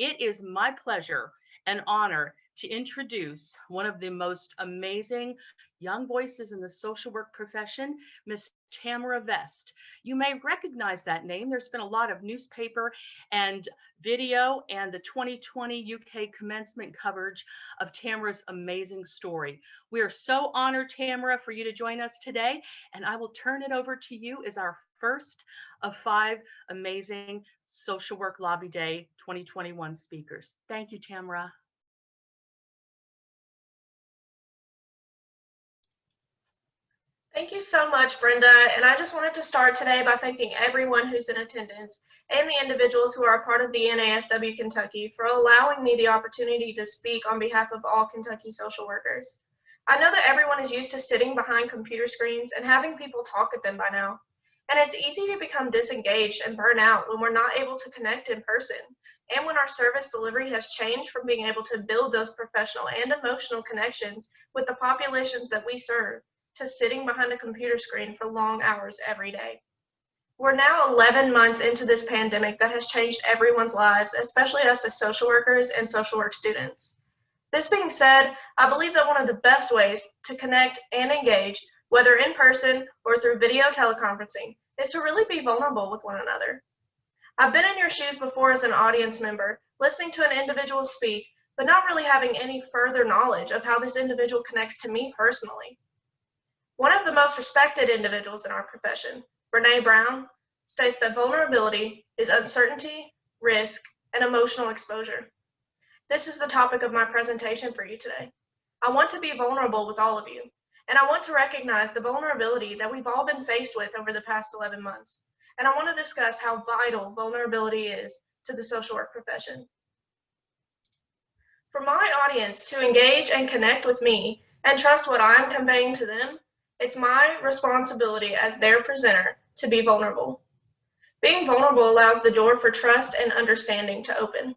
It is my pleasure and honor to introduce one of the most amazing young voices in the social work profession, Miss Tamara Vest. You may recognize that name. There's been a lot of newspaper and video and the 2020 UK commencement coverage of Tamara's amazing story. We are so honored, Tamara, for you to join us today, and I will turn it over to you as our first of 5 amazing Social Work Lobby Day 2021 speakers. Thank you, Tamara. Thank you so much, Brenda. And I just wanted to start today by thanking everyone who's in attendance and the individuals who are a part of the NASW Kentucky for allowing me the opportunity to speak on behalf of all Kentucky social workers. I know that everyone is used to sitting behind computer screens and having people talk at them by now. And it's easy to become disengaged and burn out when we're not able to connect in person, and when our service delivery has changed from being able to build those professional and emotional connections with the populations that we serve to sitting behind a computer screen for long hours every day. We're now 11 months into this pandemic that has changed everyone's lives, especially us as social workers and social work students. This being said, I believe that one of the best ways to connect and engage, whether in person or through video teleconferencing, is to really be vulnerable with one another. I've been in your shoes before as an audience member, listening to an individual speak, but not really having any further knowledge of how this individual connects to me personally. One of the most respected individuals in our profession, Brene Brown, states that vulnerability is uncertainty, risk, and emotional exposure. This is the topic of my presentation for you today. I want to be vulnerable with all of you, and I want to recognize the vulnerability that we've all been faced with over the past 11 months. And I want to discuss how vital vulnerability is to the social work profession. For my audience to engage and connect with me and trust what I'm conveying to them, it's my responsibility as their presenter to be vulnerable. Being vulnerable allows the door for trust and understanding to open.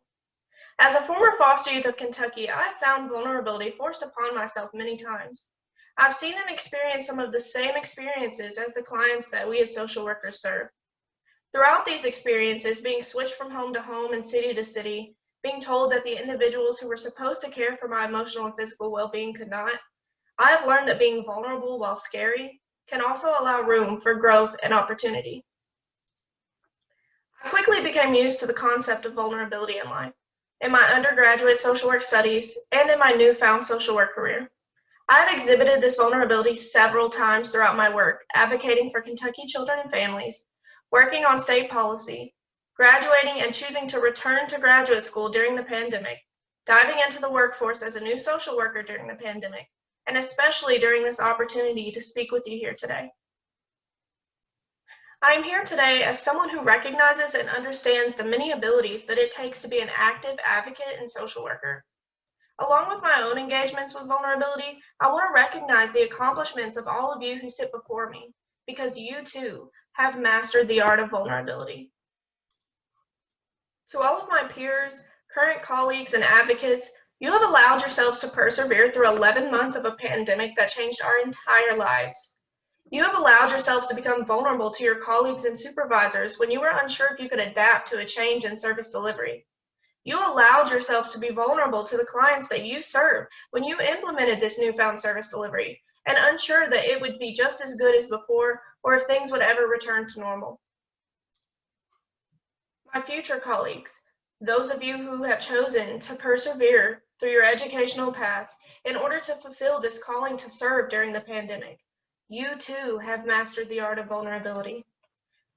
As a former foster youth of Kentucky, I've found vulnerability forced upon myself many times. I've seen and experienced some of the same experiences as the clients that we as social workers serve. Throughout these experiences, being switched from home to home and city to city, being told that the individuals who were supposed to care for my emotional and physical well-being could not, I have learned that being vulnerable, while scary, can also allow room for growth and opportunity. I quickly became used to the concept of vulnerability in life, in my undergraduate social work studies, and in my newfound social work career. I have exhibited this vulnerability several times throughout my work, advocating for Kentucky children and families, working on state policy, graduating and choosing to return to graduate school during the pandemic, diving into the workforce as a new social worker during the pandemic, and especially during this opportunity to speak with you here today. I am here today as someone who recognizes and understands the many abilities that it takes to be an active advocate and social worker. Along with my own engagements with vulnerability, I want to recognize the accomplishments of all of you who sit before me, because you too have mastered the art of vulnerability. To all of my peers, current colleagues, and advocates, you have allowed yourselves to persevere through 11 months of a pandemic that changed our entire lives. You have allowed yourselves to become vulnerable to your colleagues and supervisors when you were unsure if you could adapt to a change in service delivery. You allowed yourselves to be vulnerable to the clients that you serve when you implemented this newfound service delivery, and unsure that it would be just as good as before or if things would ever return to normal. My future colleagues, those of you who have chosen to persevere through your educational paths in order to fulfill this calling to serve during the pandemic, you too have mastered the art of vulnerability.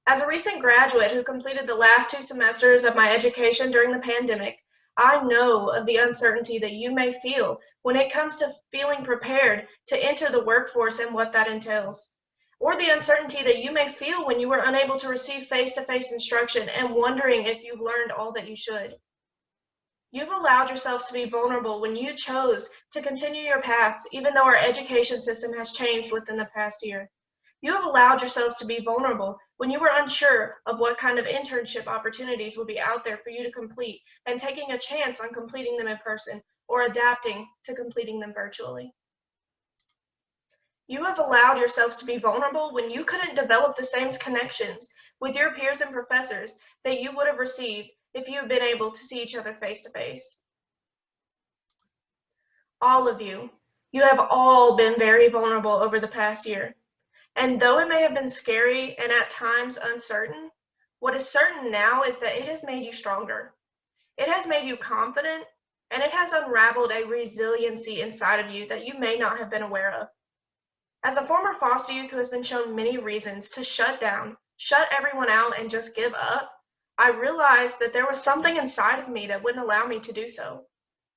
As a recent graduate who completed the last 2 semesters of my education during the pandemic, I know of the uncertainty that you may feel when it comes to feeling prepared to enter the workforce and what that entails, or the uncertainty that you may feel when you were unable to receive face-to-face instruction and wondering if you've learned all that you should. You've allowed yourselves to be vulnerable when you chose to continue your paths, even though our education system has changed within the past year. You have allowed yourselves to be vulnerable when you were unsure of what kind of internship opportunities would be out there for you to complete and taking a chance on completing them in person or adapting to completing them virtually. You have allowed yourselves to be vulnerable when you couldn't develop the same connections with your peers and professors that you would have received if you have been able to see each other face to face. All of you have all been very vulnerable over the past year. And though it may have been scary and at times uncertain, what is certain now is that it has made you stronger. It has made you confident, and it has unraveled a resiliency inside of you that you may not have been aware of. As a former foster youth who has been shown many reasons to shut down, shut everyone out, and just give up, I realized that there was something inside of me that wouldn't allow me to do so.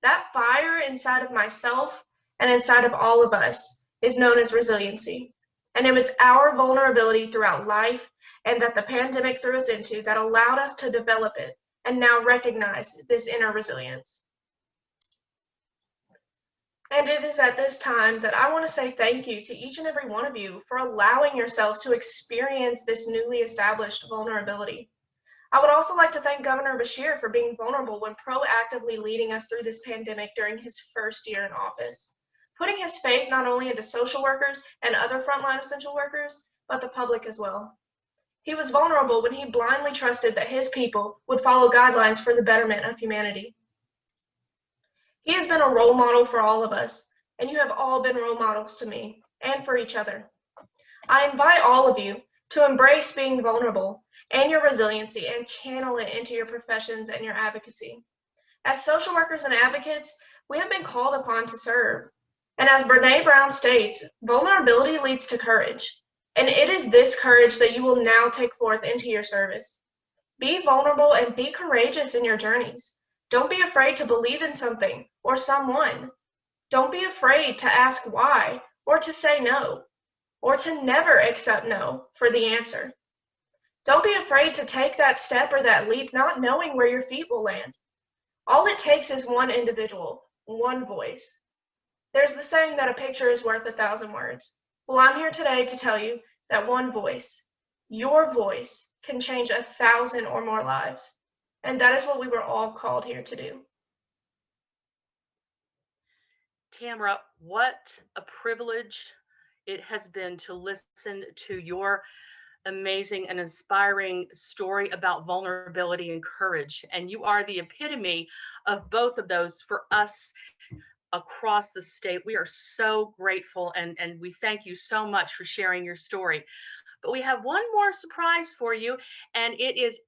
That fire inside of myself and inside of all of us is known as resiliency. And it was our vulnerability throughout life and that the pandemic threw us into that allowed us to develop it and now recognize this inner resilience. And it is at this time that I want to say thank you to each and every one of you for allowing yourselves to experience this newly established vulnerability. I would also like to thank Governor Beshear for being vulnerable when proactively leading us through this pandemic during his first year in office, putting his faith not only into social workers and other frontline essential workers, but the public as well. He was vulnerable when he blindly trusted that his people would follow guidelines for the betterment of humanity. He has been a role model for all of us, and you have all been role models to me and for each other. I invite all of you to embrace being vulnerable and your resiliency and channel it into your professions and your advocacy. As social workers and advocates, we have been called upon to serve. And as Brené Brown states, vulnerability leads to courage. And it is this courage that you will now take forth into your service. Be vulnerable and be courageous in your journeys. Don't be afraid to believe in something or someone. Don't be afraid to ask why or to say no or to never accept no for the answer. Don't be afraid to take that step or that leap not knowing where your feet will land. All it takes is one individual, one voice. There's the saying that a picture is worth 1,000 words. Well, I'm here today to tell you that one voice, your voice, can change 1,000 or more lives. And that is what we were all called here to do. Tamara, what a privilege it has been to listen to your amazing and inspiring story about vulnerability and courage. And you are the epitome of both of those for us across the state. We are so grateful and we thank you so much for sharing your story. But we have one more surprise for you, and it is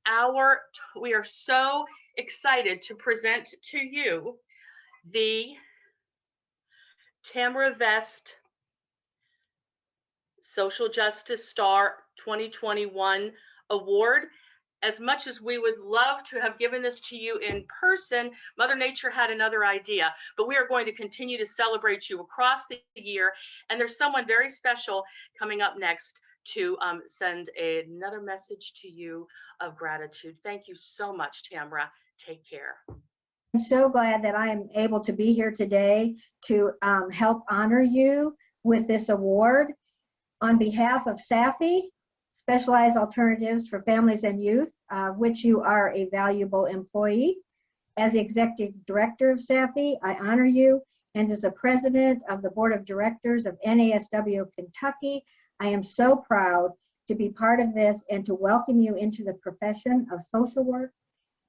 we are so excited to present to you the Tamara Vest Social Justice Star 2021 Award. As much as we would love to have given this to you in person, Mother Nature had another idea, but we are going to continue to celebrate you across the year. And there's someone very special coming up next to send another message to you of gratitude. Thank you so much, Tamara. Take care. I'm so glad that I am able to be here today to help honor you with this award. On behalf of SAFI, Specialized Alternatives for Families and Youth, which you are a valuable employee. As the Executive Director of SAFI, I honor you, and as the President of the Board of Directors of NASW Kentucky, I am so proud to be part of this and to welcome you into the profession of social work.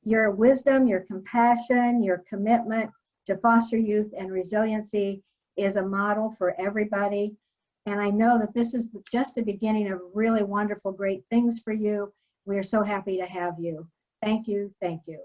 Your wisdom, your compassion, your commitment to foster youth and resiliency is a model for everybody. And I know that this is just the beginning of really wonderful, great things for you. We are so happy to have you. Thank you. Thank you.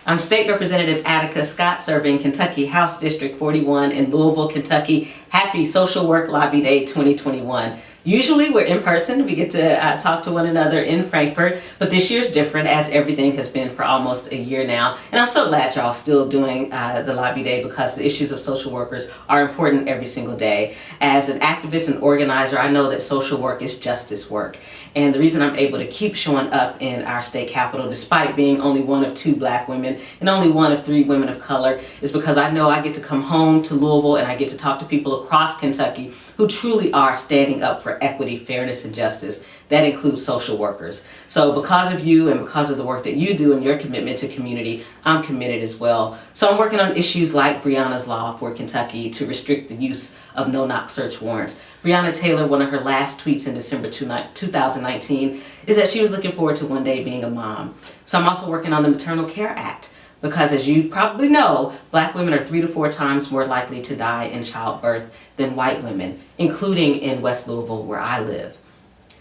I'm State Representative Attica Scott, serving Kentucky House District 41 in Louisville, Kentucky. Happy Social Work Lobby Day 2021. Usually we're in person, we get to talk to one another in Frankfurt, but this year's different as everything has been for almost a year now. And I'm so glad y'all still doing the Lobby Day because the issues of social workers are important every single day. As an activist and organizer, I know that social work is justice work. And the reason I'm able to keep showing up in our state capitol, despite being only one of 2 Black women and only one of 3 women of color, is because I know I get to come home to Louisville and I get to talk to people across Kentucky who truly are standing up for for equity, fairness, and justice. That includes social workers. So because of you and because of the work that you do and your commitment to community, I'm committed as well. So I'm working on issues like Breonna's Law for Kentucky to restrict the use of no-knock search warrants. Breonna Taylor, one of her last tweets in December 2019, is that she was looking forward to one day being a mom. So I'm also working on the Maternal Care Act, because as you probably know, Black women are 3 to 4 times more likely to die in childbirth than white women, including in West Louisville, where I live.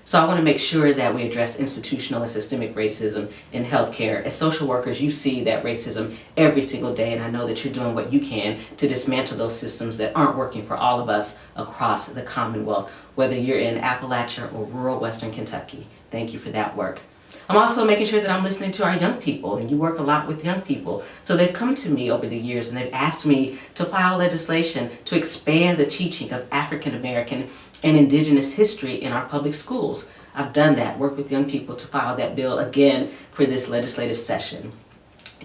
So I want to make sure that we address institutional and systemic racism in healthcare. As social workers, you see that racism every single day, and I know that you're doing what you can to dismantle those systems that aren't working for all of us across the Commonwealth, whether you're in Appalachia or rural Western Kentucky. Thank you for that work. I'm also making sure that I'm listening to our young people, and you work a lot with young people. So they've come to me over the years and they've asked me to file legislation to expand the teaching of African American and Indigenous history in our public schools. I've done that, worked with young people to file that bill again for this legislative session.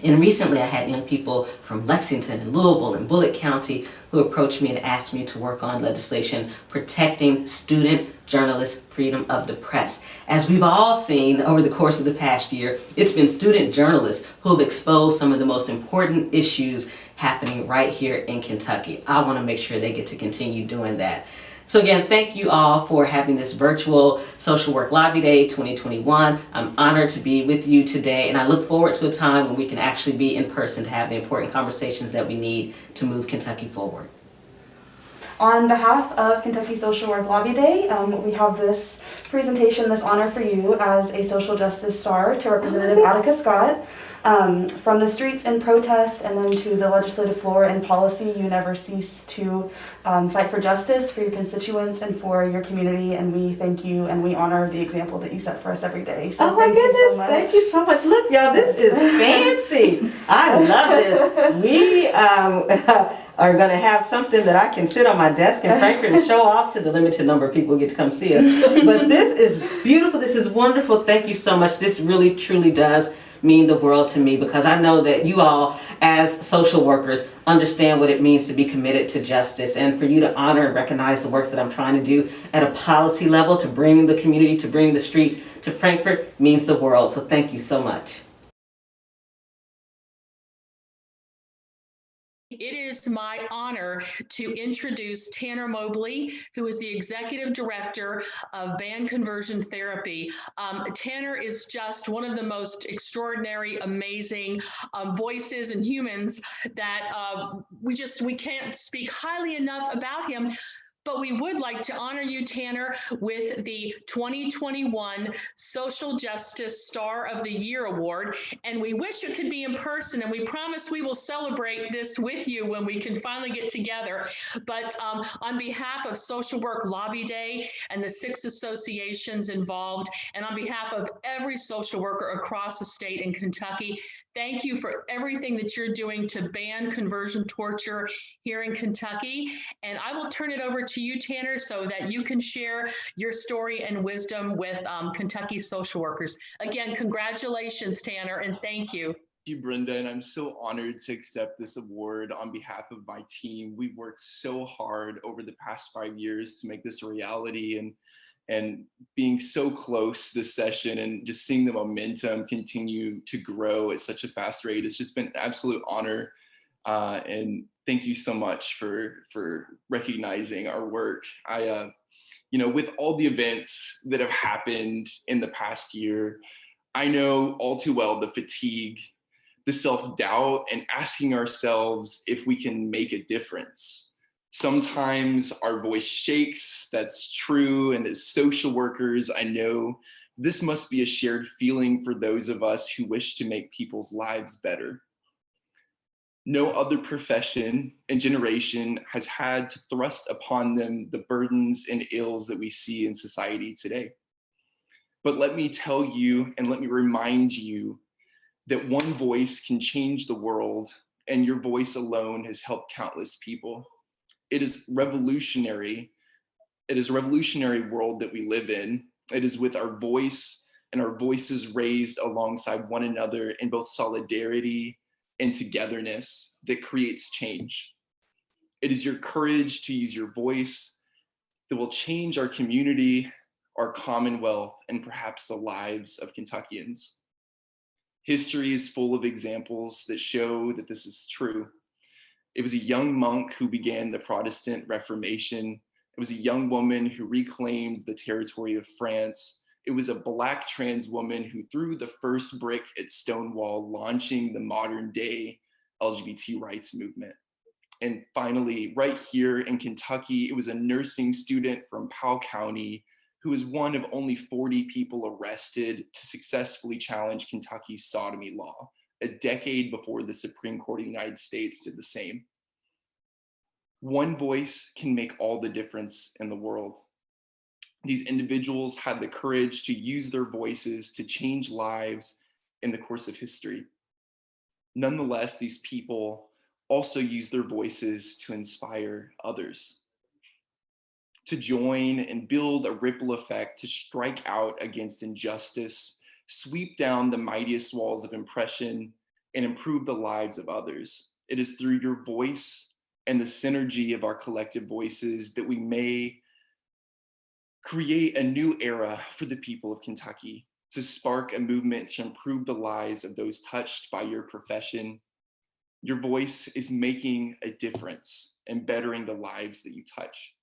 And recently I had young people from Lexington and Louisville and Bullitt County who approached me and asked me to work on legislation protecting student journalist freedom of the press. As we've all seen over the course of the past year, it's been student journalists who have exposed some of the most important issues happening right here in Kentucky. I want to make sure they get to continue doing that. So again, thank you all for having this virtual Social Work Lobby Day 2021. I'm honored to be with you today, and I look forward to a time when we can actually be in person to have the important conversations that we need to move Kentucky forward. On behalf of Kentucky Social Work Lobby Day, we have this presentation, this honor for you as a social justice star to Representative Attica Scott. From the streets and protests and then to the legislative floor and policy, you never cease to fight for justice, for your constituents, and for your community, and we thank you and we honor the example that you set for us every day. So oh my goodness, thank you so much. Look, y'all, this is fancy. I love this. We are going to have something that I can sit on my desk in Frankfurt and show off to the limited number of people who get to come see us. But this is beautiful. This is wonderful. Thank you so much. This really, truly does mean the world to me, because I know that you all as social workers understand what it means to be committed to justice, and for you to honor and recognize the work that I'm trying to do at a policy level to bring the community, to bring the streets to Frankfurt means the world. So thank you so much. It is my honor to introduce Tanner Mobley, who is the Executive Director of Band Conversion Therapy. Tanner is just one of the most extraordinary, amazing voices and humans that we can't speak highly enough about him. But we would like to honor you, Tanner, with the 2021 Social Justice Star of the Year Award. And we wish it could be in person, and we promise we will celebrate this with you when we can finally get together. But on behalf of Social Work Lobby Day and the 6 associations involved, and on behalf of every social worker across the state in Kentucky, thank you for everything that you're doing to ban conversion torture here in Kentucky. And I will turn it over to you, Tanner, so that you can share your story and wisdom with Kentucky social workers. Again, congratulations, Tanner, and thank you. Thank you, Brenda, and I'm so honored to accept this award on behalf of my team. We've worked so hard over the past 5 years to make this a reality, and being so close this session and just seeing the momentum continue to grow at such a fast rate, it's just been an absolute honor. And thank you so much for recognizing our work. With all the events that have happened in the past year, I know all too well the fatigue, the self-doubt, and asking ourselves if we can make a difference. Sometimes our voice shakes, that's true, and as social workers, I know this must be a shared feeling for those of us who wish to make people's lives better. No other profession and generation has had to thrust upon them the burdens and ills that we see in society today. But let me tell you, and let me remind you, that one voice can change the world, and your voice alone has helped countless people. It is revolutionary. It is a revolutionary world that we live in. It is with our voice and our voices raised alongside one another in both solidarity and togetherness that creates change. It is your courage to use your voice that will change our community, our commonwealth, and perhaps the lives of Kentuckians. History is full of examples that show that this is true. It was a young monk who began the Protestant Reformation. It was a young woman who reclaimed the territory of France. It was a Black trans woman who threw the first brick at Stonewall, launching the modern day LGBT rights movement. And finally, right here in Kentucky, it was a nursing student from Powell County who was one of only 40 people arrested to successfully challenge Kentucky's sodomy law, a decade before the Supreme Court of the United States did the same. One voice can make all the difference in the world. These individuals had the courage to use their voices to change lives in the course of history. Nonetheless, these people also use their voices to inspire others, to join and build a ripple effect, to strike out against injustice, sweep down the mightiest walls of oppression, and improve the lives of others. It is through your voice and the synergy of our collective voices that we may create a new era for the people of Kentucky, to spark a movement to improve the lives of those touched by your profession. Your voice is making a difference and bettering the lives that you touch.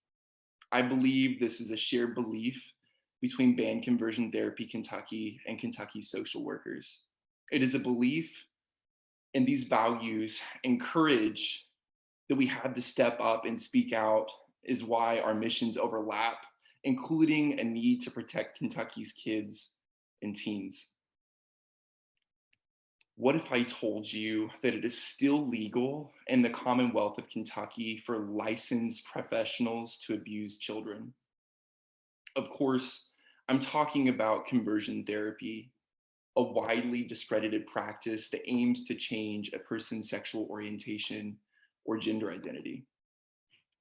I believe this is a shared belief between Banned Conversion Therapy Kentucky and Kentucky social workers. It is a belief, and these values encourage that we have to step up and speak out, is why our missions overlap, including a need to protect Kentucky's kids and teens. What if I told you that it is still legal in the Commonwealth of Kentucky for licensed professionals to abuse children? Of course, I'm talking about conversion therapy, a widely discredited practice that aims to change a person's sexual orientation or gender identity.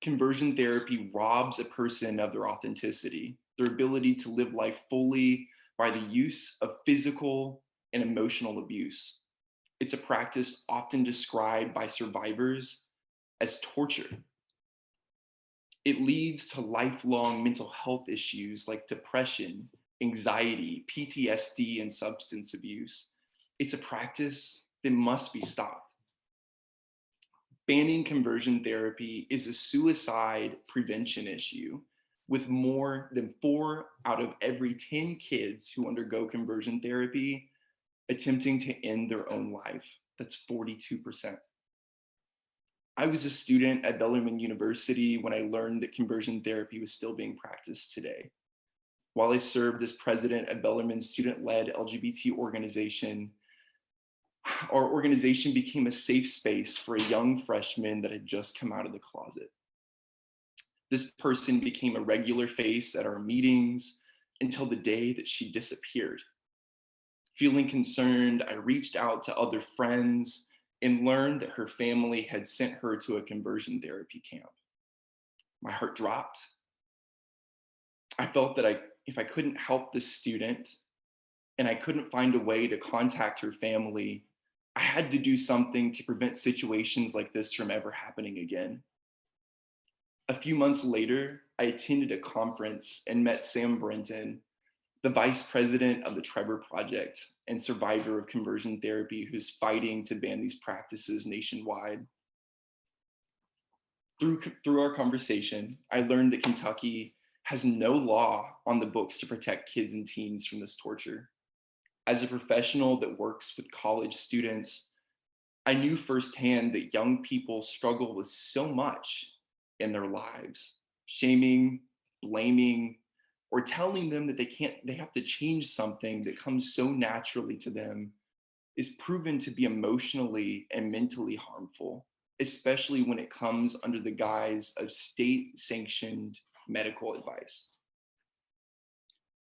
Conversion therapy robs a person of their authenticity, their ability to live life fully by the use of physical and emotional abuse. It's a practice often described by survivors as torture. It leads to lifelong mental health issues like depression, anxiety, PTSD, and substance abuse. It's a practice that must be stopped. Banning conversion therapy is a suicide prevention issue, with more than 4 out of every 10 kids who undergo conversion therapy attempting to end their own life. That's 42%. I was a student at Bellarmine University when I learned that conversion therapy was still being practiced today. While I served as president of Bellarmine's student-led LGBT organization, our organization became a safe space for a young freshman that had just come out of the closet. This person became a regular face at our meetings until the day that she disappeared. Feeling concerned, I reached out to other friends and learned that her family had sent her to a conversion therapy camp. My heart dropped. I felt that if I couldn't help this student and I couldn't find a way to contact her family, I had to do something to prevent situations like this from ever happening again. A few months later, I attended a conference and met Sam Brenton, the vice president of the Trevor Project and survivor of conversion therapy, who's fighting to ban these practices nationwide. Through our conversation, I learned that Kentucky has no law on the books to protect kids and teens from this torture. As a professional that works with college students, I knew firsthand that young people struggle with so much in their lives, shaming, blaming, or telling them that they have to change something that comes so naturally to them is proven to be emotionally and mentally harmful, especially when it comes under the guise of state-sanctioned medical advice.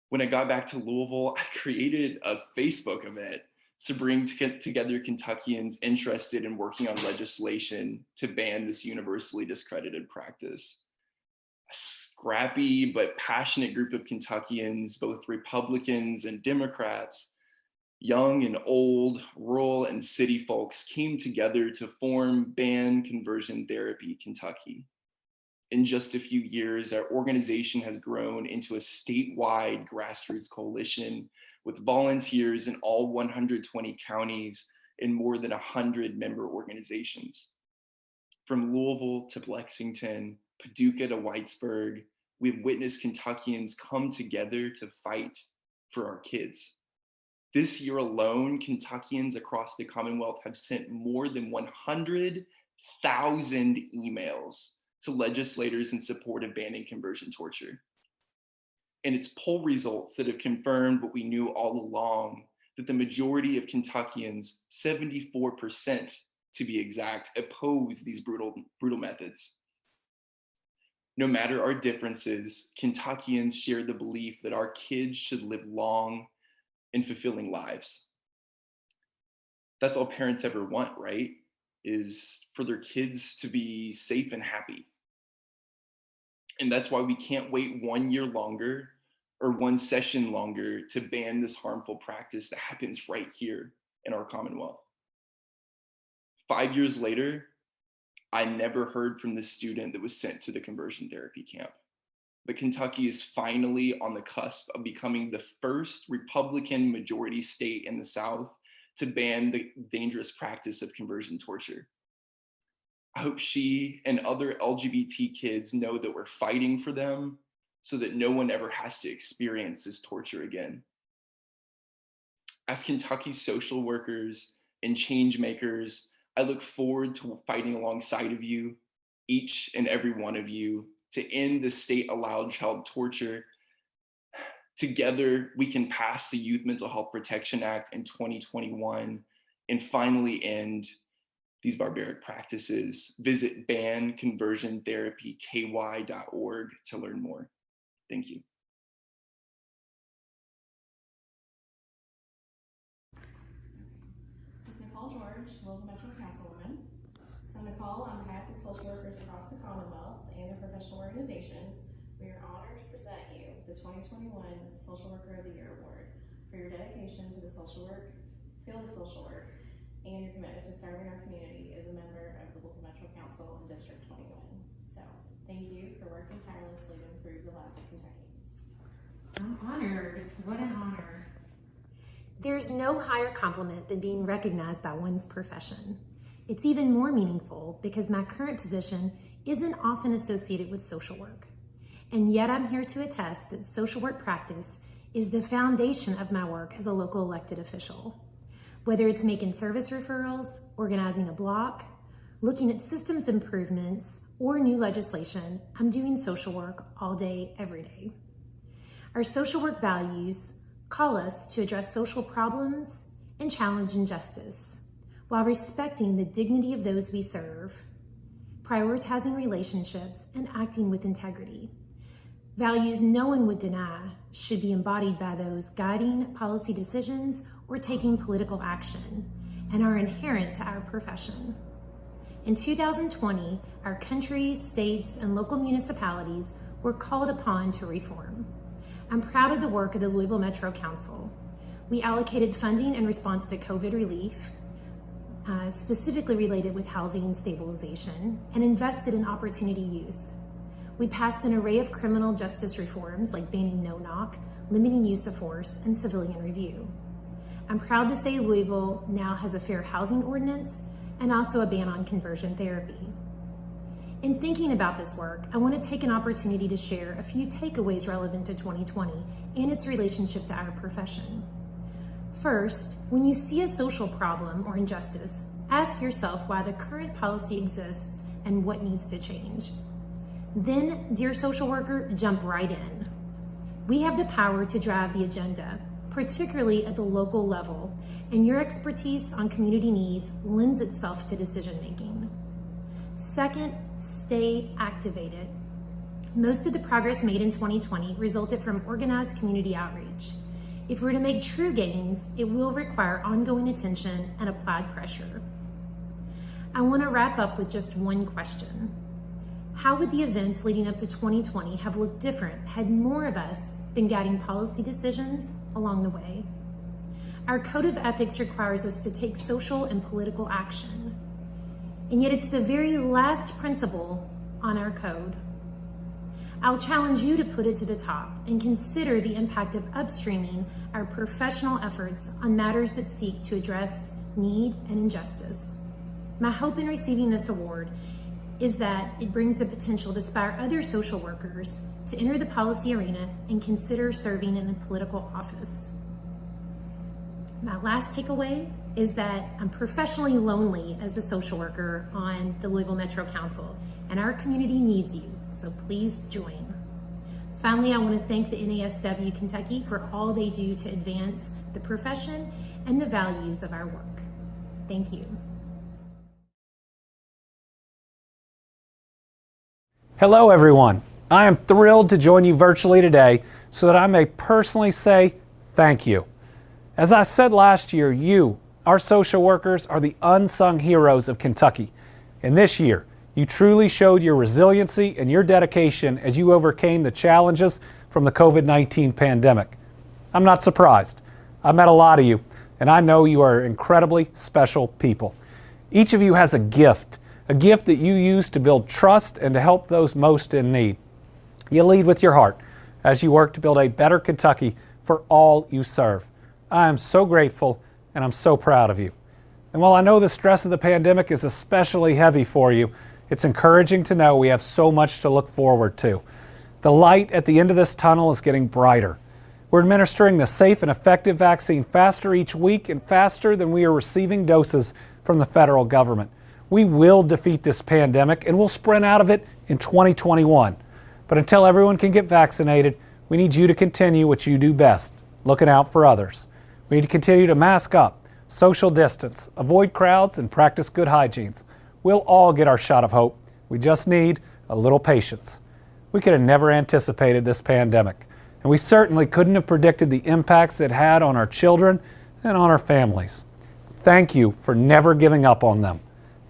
When I got back to Louisville, I created a Facebook event to bring together Kentuckians interested in working on legislation to ban this universally discredited practice. A scrappy but passionate group of Kentuckians, both Republicans and Democrats, young and old, rural and city folks, came together to form Ban Conversion Therapy Kentucky. In just a few years, our organization has grown into a statewide grassroots coalition with volunteers in all 120 counties and more than 100 member organizations. From Louisville to Lexington, Paducah to Whitesburg, we've witnessed Kentuckians come together to fight for our kids. This year alone, Kentuckians across the Commonwealth have sent more than 100,000 emails to legislators in support of banning conversion torture. And it's poll results that have confirmed what we knew all along, that the majority of Kentuckians, 74% to be exact, oppose these brutal methods. No matter our differences, Kentuckians share the belief that our kids should live long and fulfilling lives. That's all parents ever want, right? Is for their kids to be safe and happy. And that's why we can't wait 1 year longer or one session longer to ban this harmful practice that happens right here in our Commonwealth. 5 years later, I never heard from the student that was sent to the conversion therapy camp. But Kentucky is finally on the cusp of becoming the first Republican majority state in the South to ban the dangerous practice of conversion torture. I hope she and other LGBT kids know that we're fighting for them so that no one ever has to experience this torture again. As Kentucky's social workers and change makers, I look forward to fighting alongside of you, each and every one of you, to end the state-allowed child torture. Together, we can pass the Youth Mental Health Protection Act in 2021 and finally end these barbaric practices. Visit banconversiontherapyky.org to learn more. Thank you. This is Nicole George, Louisville Metro Councilwoman. So Nicole, on behalf of social workers across the Commonwealth and their professional organizations, we are honored to present you the 2021 Social Worker of the Year Award for your dedication to the social work, field of social work, and your commitment to serving our community as a member of the Louisville Metro Council in District 21. So thank you for working tirelessly to improve the lives of Kentuckians. I'm honored. What an honor. There's no higher compliment than being recognized by one's profession. It's even more meaningful because my current position isn't often associated with social work. And yet I'm here to attest that social work practice is the foundation of my work as a local elected official. Whether it's making service referrals, organizing a block, looking at systems improvements, or new legislation, I'm doing social work all day, every day. Our social work values call us to address social problems and challenge injustice, while respecting the dignity of those we serve, prioritizing relationships, and acting with integrity. Values no one would deny should be embodied by those guiding policy decisions or taking political action, and are inherent to our profession. In 2020, our country, states, and local municipalities were called upon to reform. I'm proud of the work of the Louisville Metro Council. We allocated funding in response to COVID relief, specifically related with housing stabilization, and invested in opportunity youth. We passed an array of criminal justice reforms like banning no-knock, limiting use of force, and civilian review. I'm proud to say Louisville now has a fair housing ordinance and also a ban on conversion therapy. In thinking about this work, I want to take an opportunity to share a few takeaways relevant to 2020 and its relationship to our profession. First, when you see a social problem or injustice, ask yourself why the current policy exists and what needs to change. Then, dear social worker, jump right in. We have the power to drive the agenda, particularly at the local level, and your expertise on community needs lends itself to decision making. Second, stay activated. Most of the progress made in 2020 resulted from organized community outreach. If we're to make true gains, it will require ongoing attention and applied pressure. I want to wrap up with just one question. How would the events leading up to 2020 have looked different had more of us been guiding policy decisions along the way? Our code of ethics requires us to take social and political action. And yet it's the very last principle on our code, I'll challenge you to put it to the top and consider the impact of upstreaming our professional efforts on matters that seek to address need and injustice. My hope in receiving this award is that it brings the potential to inspire other social workers to enter the policy arena and consider serving in a political office. My last takeaway is that I'm professionally lonely as the social worker on the Louisville Metro Council, and our community needs you, so please join. Finally, I want to thank the NASW Kentucky for all they do to advance the profession and the values of our work. Thank you. Hello everyone. I am thrilled to join you virtually today so that I may personally say thank you. As I said last year, you, our social workers, are the unsung heroes of Kentucky. And this year, you truly showed your resiliency and your dedication as you overcame the challenges from the COVID-19 pandemic. I'm not surprised. I've met a lot of you, and I know you are incredibly special people. Each of you has a gift that you use to build trust and to help those most in need. You lead with your heart as you work to build a better Kentucky for all you serve. I am so grateful and I'm so proud of you. And while I know the stress of the pandemic is especially heavy for you, it's encouraging to know we have so much to look forward to. The light at the end of this tunnel is getting brighter. We're administering the safe and effective vaccine faster each week and faster than we are receiving doses from the federal government. We will defeat this pandemic and we'll sprint out of it in 2021. But until everyone can get vaccinated, we need you to continue what you do best, looking out for others. We need to continue to mask up, social distance, avoid crowds, and practice good hygiene. We'll all get our shot of hope. We just need a little patience. We could have never anticipated this pandemic, and we certainly couldn't have predicted the impacts it had on our children and on our families. Thank you for never giving up on them.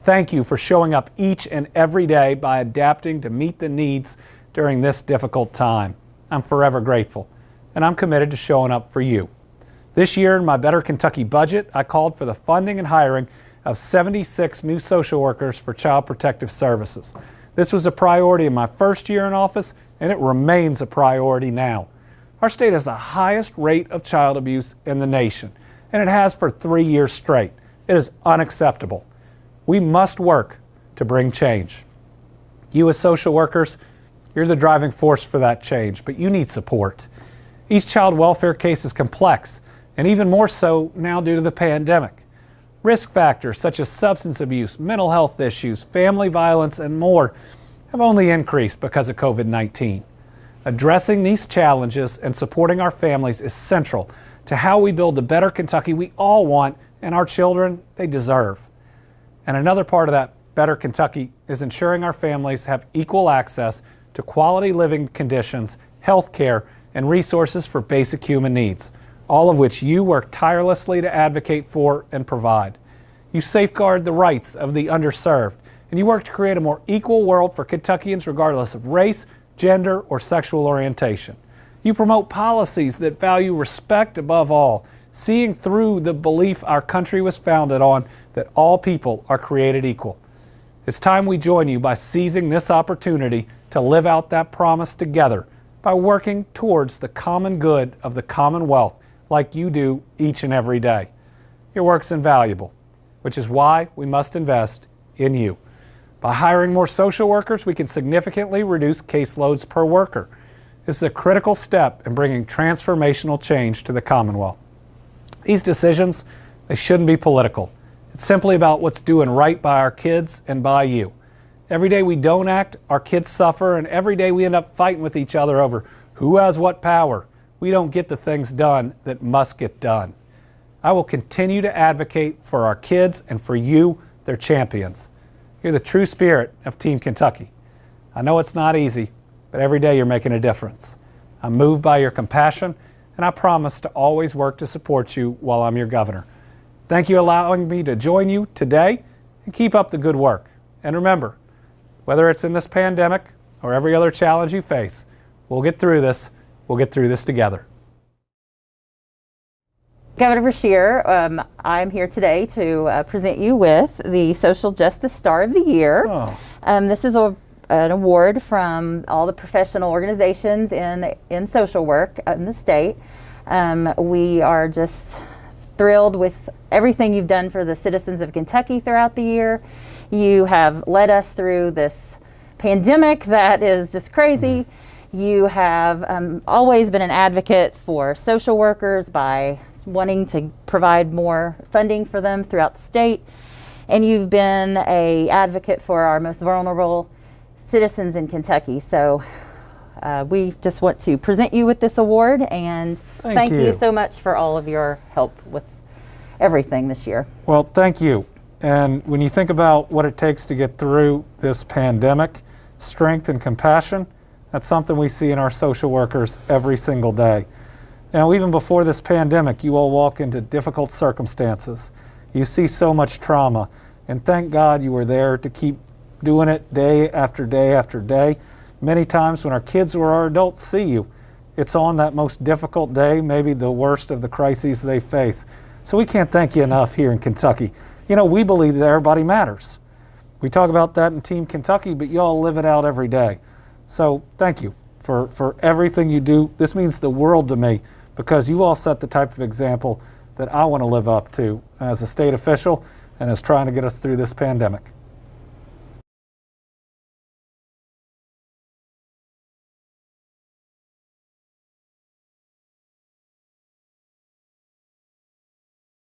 Thank you for showing up each and every day by adapting to meet the needs during this difficult time. I'm forever grateful, and I'm committed to showing up for you. This year in my Better Kentucky budget, I called for the funding and hiring of 76 new social workers for Child Protective Services. This was a priority in my first year in office, and it remains a priority now. Our state has the highest rate of child abuse in the nation, and it has for 3 years straight. It is unacceptable. We must work to bring change. You as social workers, you're the driving force for that change, but you need support. Each child welfare case is complex, and even more so now due to the pandemic. Risk factors such as substance abuse, mental health issues, family violence, and more have only increased because of COVID-19. Addressing these challenges and supporting our families is central to how we build the better Kentucky we all want and our children they deserve. And another part of that better Kentucky is ensuring our families have equal access to quality living conditions, health care, and resources for basic human needs, all of which you work tirelessly to advocate for and provide. You safeguard the rights of the underserved, and you work to create a more equal world for Kentuckians regardless of race, gender, or sexual orientation. You promote policies that value respect above all, seeing through the belief our country was founded on that all people are created equal. It's time we join you by seizing this opportunity to live out that promise together by working towards the common good of the Commonwealth like you do each and every day. Your work's invaluable, which is why we must invest in you. By hiring more social workers, we can significantly reduce caseloads per worker. This is a critical step in bringing transformational change to the Commonwealth. These decisions, they shouldn't be political. It's simply about what's doing right by our kids and by you. Every day we don't act, our kids suffer, and every day we end up fighting with each other over who has what power. We don't get the things done that must get done. I will continue to advocate for our kids and for you, their champions. You're the true spirit of Team Kentucky. I know it's not easy, but every day you're making a difference. I'm moved by your compassion, and I promise to always work to support you while I'm your governor. Thank you for allowing me to join you today, and keep up the good work. And remember, whether it's in this pandemic or every other challenge you face, we'll get through this. We'll get through this together. Governor Beshear, I'm here today to present you with the Social Justice Star of the Year. Oh. This is a an award from all the professional organizations in social work in the state. We are just thrilled with everything you've done for the citizens of Kentucky throughout the year. You have led us through this pandemic that is just crazy. You have always been an advocate for social workers by wanting to provide more funding for them throughout the state. And you've been an advocate for our most vulnerable citizens in Kentucky. So we just want to present you with this award, and thank you so much for all of your help with everything this year. Well, thank you. And when you think about what it takes to get through this pandemic, strength and compassion, that's something we see in our social workers every single day. Now, even before this pandemic, you all walk into difficult circumstances. You see so much trauma, and thank God you were there to keep doing it day after day after day. Many times when our kids or our adults see you, it's on that most difficult day, maybe the worst of the crises they face. So we can't thank you enough here in Kentucky. You know, we believe that everybody matters. We talk about that in Team Kentucky, but you all live it out every day. So thank you for everything you do. This means the world to me, because you all set the type of example that I want to live up to as a state official and as trying to get us through this pandemic.